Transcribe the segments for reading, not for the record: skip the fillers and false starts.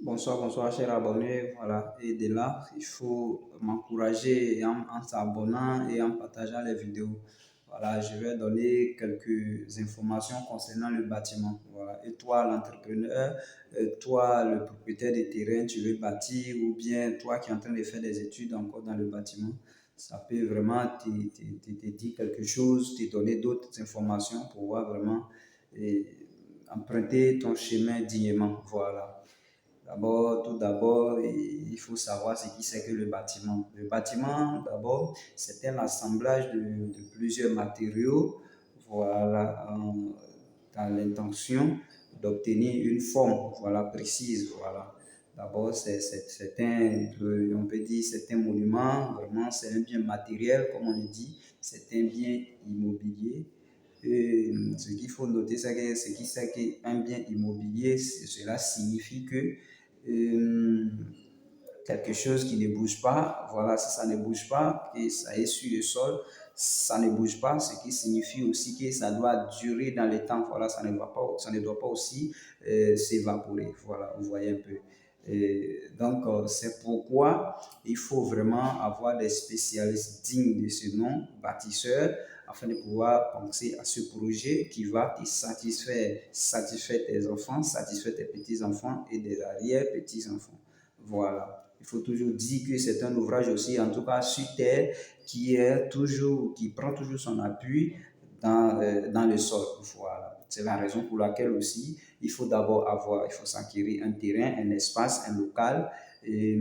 Bonsoir, bonsoir, chers abonnés. Voilà, et de là, il faut m'encourager en s'abonnant et en partageant les vidéos. Voilà, je vais donner quelques informations concernant le bâtiment. Voilà, et toi, l'entrepreneur, toi, le propriétaire des terrains, tu veux bâtir, ou bien toi qui es en train de faire des études encore dans le bâtiment, ça peut vraiment te dire quelque chose, te donner d'autres informations pour pouvoir vraiment emprunter ton chemin dignement. Voilà. Tout d'abord, il faut savoir ce qui c'est que le bâtiment. Le bâtiment, d'abord, c'est un assemblage de plusieurs matériaux, voilà, dans l'intention d'obtenir une forme, voilà, précise, voilà. D'abord, on peut dire, c'est un monument, vraiment, c'est un bien matériel, comme on le dit, c'est un bien immobilier. Et ce qu'il faut noter, c'est que ce qui c'est qu'un bien immobilier, cela signifie que euh, quelque chose qui ne bouge pas, voilà, si ça ne bouge pas et ça est sur le sol, ça ne bouge pas, ce qui signifie aussi que ça doit durer dans le temps, voilà, ça ne doit pas aussi s'évaporer, voilà, vous voyez un peu. Et donc, c'est pourquoi il faut vraiment avoir des spécialistes dignes de ce nom, bâtisseurs, afin de pouvoir penser à ce projet qui va te satisfaire tes enfants, satisfaire tes petits-enfants et des arrière-petits-enfants. Voilà. Il faut toujours dire que c'est un ouvrage aussi, en tout cas sur terre, qui prend toujours son appui dans le sol. Voilà. C'est la raison pour laquelle aussi, il faut s'acquérir un terrain, un espace, un local, et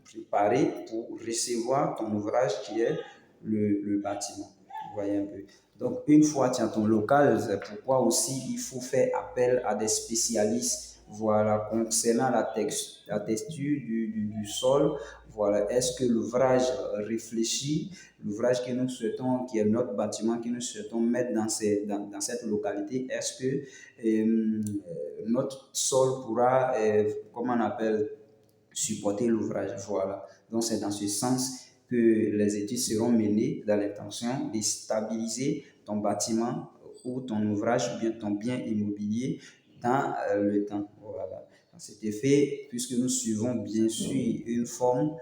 préparé pour recevoir ton ouvrage qui est le bâtiment. Vous voyez un peu. Donc, une fois tu as ton local, c'est pourquoi aussi il faut faire appel à des spécialistes, voilà, concernant la texture du sol. Voilà, est-ce que l'ouvrage réfléchit, l'ouvrage que nous souhaitons, qui est notre bâtiment, que nous souhaitons mettre dans cette localité, est-ce que notre sol pourra, comment on appelle, supporter l'ouvrage. Voilà. Donc, c'est dans ce sens que les études seront menées dans l'intention de stabiliser ton bâtiment ou ton ouvrage ou bien ton bien immobilier dans le temps. Voilà. Dans cet effet, puisque nous suivons bien sûr une forme,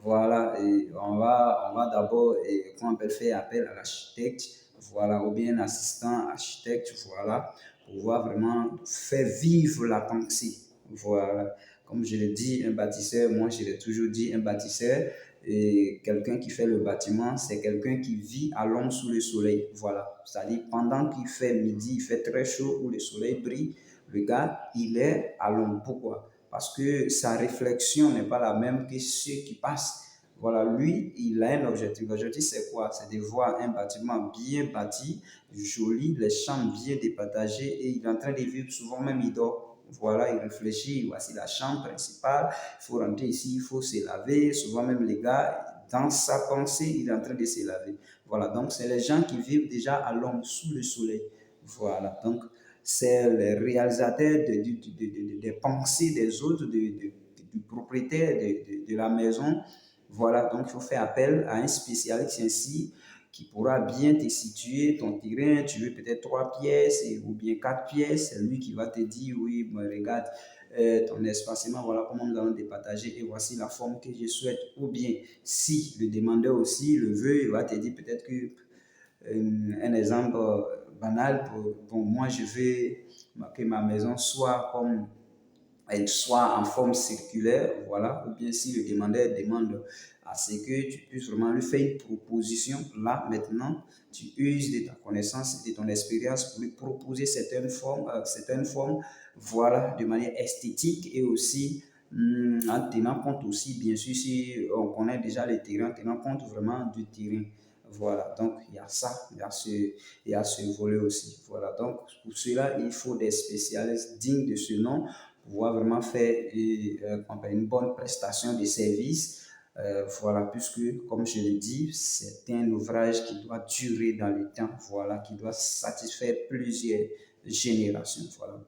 voilà, et on va d'abord, qu'on appelle, faire appel à l'architecte, voilà, ou bien un assistant architecte, voilà, pour pouvoir vraiment faire vivre la pensée. Voilà. Comme je l'ai dit, un bâtisseur, moi je l'ai toujours dit, un bâtisseur, et quelqu'un qui fait le bâtiment, c'est quelqu'un qui vit à l'ombre sous le soleil. Voilà. C'est-à-dire, pendant qu'il fait midi, il fait très chaud, où le soleil brille, le gars, il est à l'ombre. Pourquoi? Parce que sa réflexion n'est pas la même que ceux qui passent. Voilà, lui, il a un objectif. L'objectif, c'est quoi? C'est de voir un bâtiment bien bâti, joli, les chambres bien départagées, et il est en train de vivre, souvent même il dort. Voilà, il réfléchit, voici la chambre principale, il faut rentrer ici, il faut se laver. Souvent même les gars, dans sa pensée, il est en train de se laver. Voilà, donc c'est les gens qui vivent déjà à l'ombre, sous le soleil. Voilà, donc c'est les réalisateurs des pensées des autres, du propriétaire de la maison. Voilà, donc il faut faire appel à un spécialiste ainsi qui pourra bien te situer ton terrain. Tu veux peut-être 3 pièces ou bien 4 pièces. C'est lui qui va te dire, oui, regarde, ton espacement, voilà comment nous allons départager et voici la forme que je souhaite. Ou bien, si le demandeur aussi le veut, il va te dire peut-être que, un exemple banal, pour moi, je veux que ma maison soit comme elle soit en forme circulaire, voilà, ou bien si le demandeur demande à ce que tu puisses vraiment lui faire une proposition, là, maintenant, tu uses de ta connaissance et de ton expérience pour lui proposer certaines formes, voilà, de manière esthétique et aussi en tenant compte aussi, bien sûr, si on connaît déjà le terrain, en tenant compte vraiment du terrain. Voilà, donc il y a ça, il y a ce volet aussi. Voilà, donc pour cela, il faut des spécialistes dignes de ce nom pouvoir vraiment faire une bonne prestation de service. Voilà, puisque, comme je l'ai dit, c'est un ouvrage qui doit durer dans le temps, voilà, qui doit satisfaire plusieurs générations. Voilà.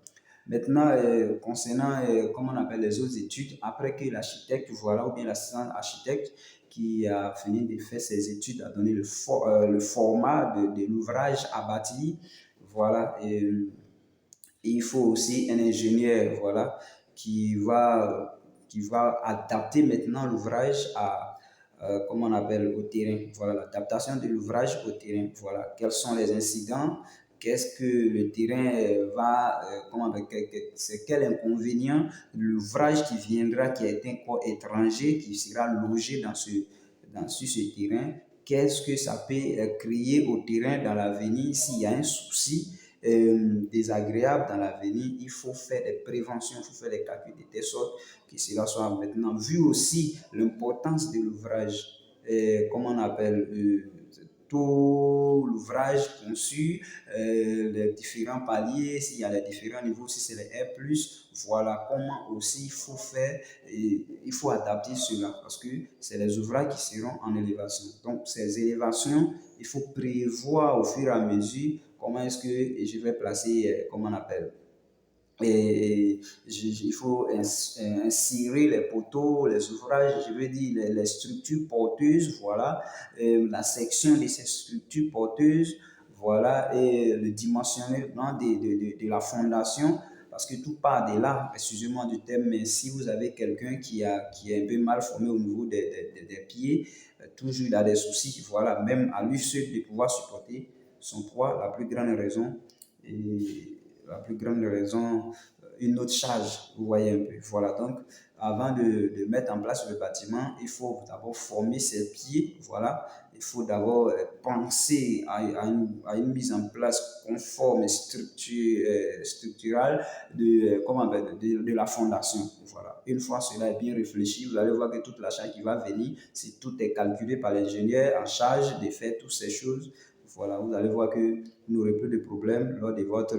Maintenant, concernant, comment on appelle les autres études, après que l'architecte, voilà, ou bien l'assistant architecte qui a fini de faire ses études, a donné le format de l'ouvrage à bâtir, voilà, et il faut aussi un ingénieur, voilà, qui va qui va adapter maintenant l'ouvrage à, comment on appelle, au terrain. Voilà, l'adaptation de l'ouvrage au terrain. Voilà, quels sont les incidents, qu'est-ce que le terrain va, comment, c'est quel inconvénient l'ouvrage qui viendra, qui est un corps étranger, qui sera logé sur ce terrain, qu'est-ce que ça peut créer au terrain dans l'avenir s'il y a un souci désagréable dans l'avenir. Il faut faire des préventions, il faut faire des calculs de telle sorte que cela soit maintenant vu aussi l'importance de l'ouvrage, comment on appelle, tout l'ouvrage conçu, les différents paliers, s'il y a les différents niveaux, si c'est les R+, voilà comment aussi il faut faire, et il faut adapter cela parce que c'est les ouvrages qui seront en élévation. Donc, ces élévations, il faut prévoir au fur et à mesure comment est-ce que je vais placer, comment on appelle, et il faut insérer les poteaux, les ouvrages, je veux dire les structures porteuses, voilà, la section de ces structures porteuses, voilà, et le dimensionnement de la fondation, parce que tout part de là, excusez-moi du terme, mais si vous avez quelqu'un qui est un peu mal formé au niveau des pieds, toujours il a des soucis, voilà, même à lui seul de pouvoir supporter son poids, la plus grande raison, une autre charge, vous voyez un peu. Voilà, donc avant de mettre en place le bâtiment, il faut d'abord former ses pieds, voilà. Il faut d'abord penser à une mise en place conforme et structurale de la fondation. Voilà. Une fois cela est bien réfléchi, vous allez voir que toute la charge qui va venir, si tout est calculé par l'ingénieur en charge de faire toutes ces choses, voilà, vous allez voir que vous n'aurez plus de problèmes lors de votre,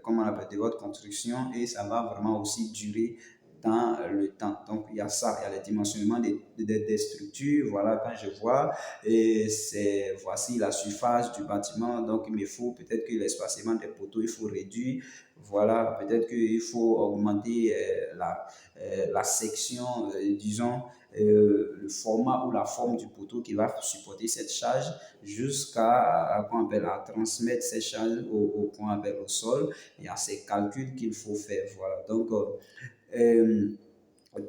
comment on appelle, de votre construction et ça va vraiment aussi durer dans le temps. Donc, il y a ça, il y a le dimensionnement des structures. Voilà, quand je vois, et c'est, voici la surface du bâtiment. Donc, il me faut peut-être que l'espacement des poteaux, il faut réduire. Voilà, peut-être qu'il faut augmenter la section, disons, le format ou la forme du poteau qui va supporter cette charge jusqu'à à transmettre ces charges au sol. Il y a ces calculs qu'il faut faire. Voilà. Donc, euh,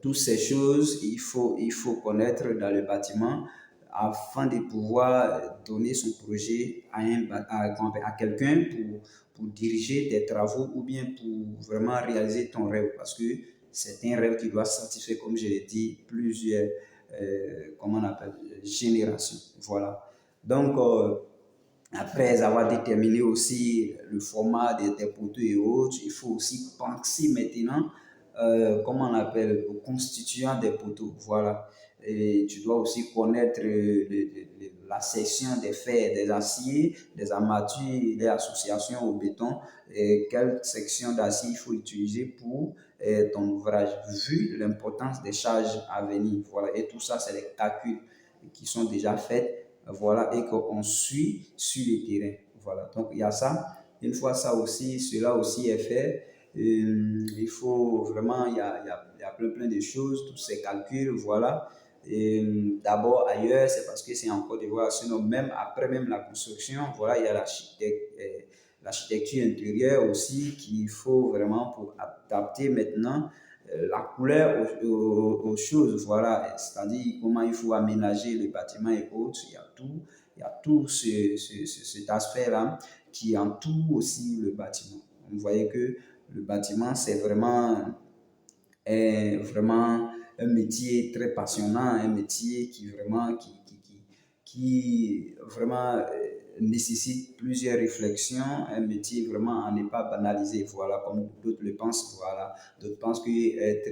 toutes ces choses, il faut connaître dans le bâtiment afin de pouvoir donner son projet à quelqu'un pour diriger des travaux ou bien pour vraiment réaliser ton rêve. Parce que c'est un rêve qui doit satisfaire, comme je l'ai dit, plusieurs comment on appelle, générations. Voilà. Donc, après avoir déterminé aussi le format des poteaux et autres, il faut aussi penser maintenant, comment on appelle, au constituant des poteaux. Voilà. Et tu dois aussi connaître la section des fers, des aciers, des armatures, des associations au béton, et quelle section d'acier il faut utiliser pour ton ouvrage, vu l'importance des charges à venir. Voilà. Et tout ça, c'est des calculs qui sont déjà faits, voilà, et qu'on suit sur le terrain. Voilà, donc il y a ça. Une fois ça aussi, cela aussi est fait, il faut vraiment, il y a plein de choses, tous ces calculs, voilà. D'abord ailleurs, c'est parce que c'est en Côte d'Ivoire, sinon même après même la construction, voilà, il y a l'architecture intérieure aussi qu'il faut vraiment pour adapter maintenant la couleur aux choses, voilà, c'est-à-dire comment il faut aménager le bâtiment et autres, il y a tout cet aspect-là qui entoure aussi le bâtiment. Vous voyez que le bâtiment, c'est vraiment, est vraiment un métier très passionnant, un métier qui vraiment nécessite plusieurs réflexions, un métier vraiment à ne pas banaliser, voilà, comme d'autres le pensent, voilà. D'autres pensent qu'être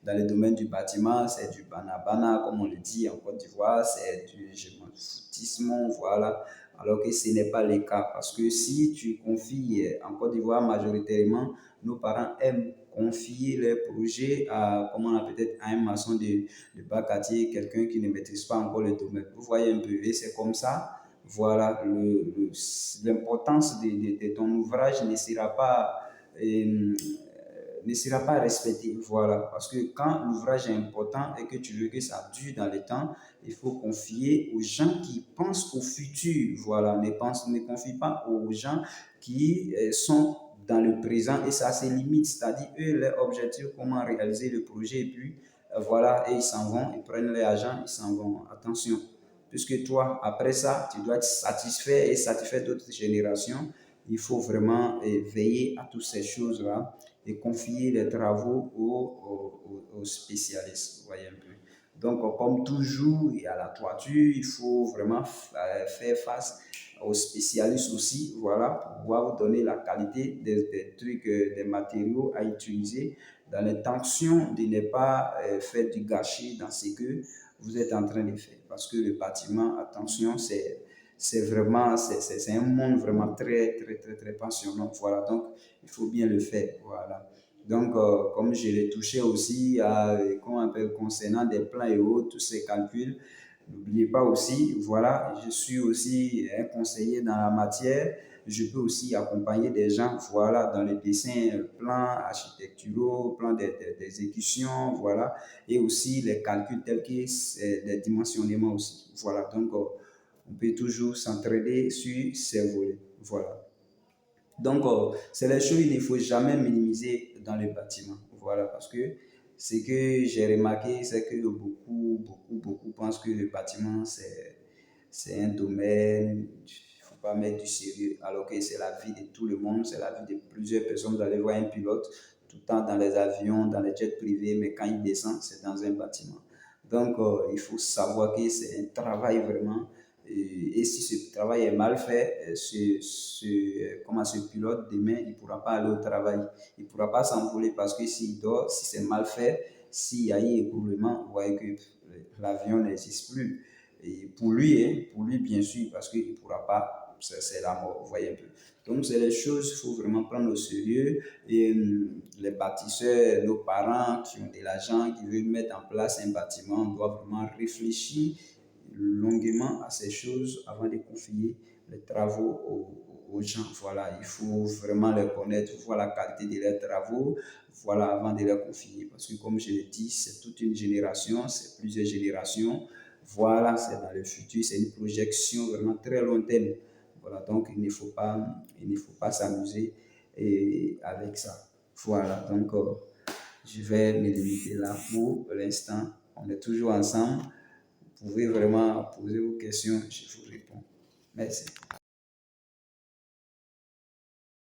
dans le domaine du bâtiment, c'est du banabana, comme on le dit en Côte d'Ivoire, c'est du je m'en foutisme, voilà. Alors que ce n'est pas le cas, parce que si tu confies en Côte d'Ivoire majoritairement, nos parents aiment confier les projets à, comment on a peut-être à un maçon de bas quartier, quelqu'un qui ne maîtrise pas encore le domaine. Vous voyez un peu, et c'est comme ça. Voilà, l'importance de ton ouvrage ne sera pas respectée. Voilà, parce que quand l'ouvrage est important et que tu veux que ça dure dans le temps, il faut confier aux gens qui pensent au futur. Voilà, ne confie pas aux gens qui sont dans le présent et ça se limite, c'est-à-dire eux, leur objectif, comment réaliser le projet, et puis voilà, et ils s'en vont, ils prennent leur argent, ils s'en vont. Attention, puisque toi, après ça, tu dois être satisfait et satisfait d'autres générations. Il faut vraiment veiller à toutes ces choses-là et confier les travaux aux spécialistes. Vous voyez un peu. Donc, comme toujours, il y a la toiture, il faut vraiment faire face aux spécialistes aussi, voilà, pour pouvoir vous donner la qualité des trucs, des matériaux à utiliser dans l'intention de ne pas faire du gâchis dans ce que vous êtes en train de faire. Parce que le bâtiment, attention, c'est vraiment, c'est un monde vraiment très, très, très, très passionnant. Voilà, donc il faut bien le faire. Voilà. Donc, comme je l'ai touché aussi à, comment on appelle, concernant des plans et autres, tous ces calculs, n'oubliez pas aussi, voilà, je suis aussi un conseiller dans la matière. Je peux aussi accompagner des gens, voilà, dans les dessins, plans architecturaux, plans d'exécution, voilà, et aussi les calculs tels que les dimensionnements aussi. Voilà, donc on peut toujours s'entraider sur ces volets. Voilà. Donc, c'est les choses qu'il ne faut jamais minimiser dans le bâtiment. Voilà, parce que ce que j'ai remarqué, c'est que beaucoup pensent que le bâtiment, c'est un domaine, il ne faut pas mettre du sérieux, alors que c'est la vie de tout le monde, c'est la vie de plusieurs personnes. Vous allez voir un pilote tout le temps dans les avions, dans les jets privés, mais quand il descend, c'est dans un bâtiment. Donc, il faut savoir que c'est un travail vraiment et si ce travail est mal fait, comment ce pilote, demain, il ne pourra pas aller au travail. Il ne pourra pas s'envoler parce que s'il dort, si c'est mal fait, s'il y a eu éboulement, vous voyez que l'avion n'existe plus. Et pour lui, bien sûr, parce qu'il ne pourra pas, c'est la mort, vous voyez un peu. Donc, c'est les choses qu'il faut vraiment prendre au sérieux. Et les bâtisseurs, nos parents qui ont de l'argent, qui veulent mettre en place un bâtiment, doivent vraiment réfléchir longuement à ces choses avant de confier les travaux aux gens. Voilà, il faut vraiment les connaître, voir la qualité de leurs travaux, voilà, avant de les confier. Parce que comme je l'ai dit, c'est toute une génération, c'est plusieurs générations. Voilà, c'est dans le futur, c'est une projection vraiment très long terme. Voilà, donc il ne faut pas s'amuser avec ça. Voilà, donc je vais me limiter là pour l'instant. On est toujours ensemble. Vous pouvez vraiment poser vos questions, je vous réponds. Merci.